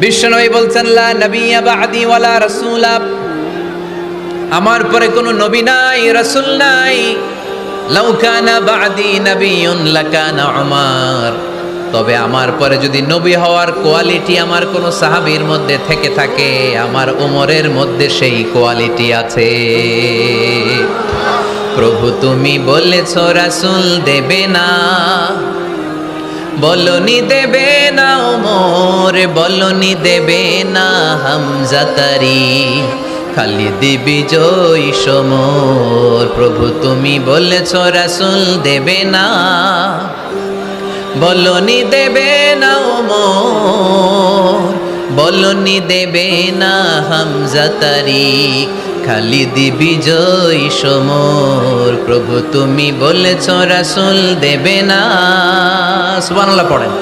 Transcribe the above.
বিশ্বনবী বলছেন লা নবিয়্যা বা'দি ওয়ালা রাসূলা, আমার পরে কোনো নবী নাই, রাসূল নাই। লাউ কানা বা'দি নাবিয়্যুন লাকানা উমার, তবে আমার পরে যদি নবী হওয়ার কোয়ালিটি আমার কোনো সাহাবীর মধ্যে থেকে থাকে, আমার ওমরের মধ্যে সেই কোয়ালিটি আছে। প্রভু তুমি বলেছ রাসূল দেবে না, বলনি দেবে না ওমর, বলনি দেবে না হামজা তারি, খালিদ বিজয় সমর। প্রভু তুমি বলেছ রাসূল দেবে না, বলনি দেবে না ওমর, বলনি দেবে না হামজা তারি, খালিদ বিজয় সমর। প্রভু তুমি বলেছ রাসূল দেবে না। সুবহানাল্লাহ পড়েন।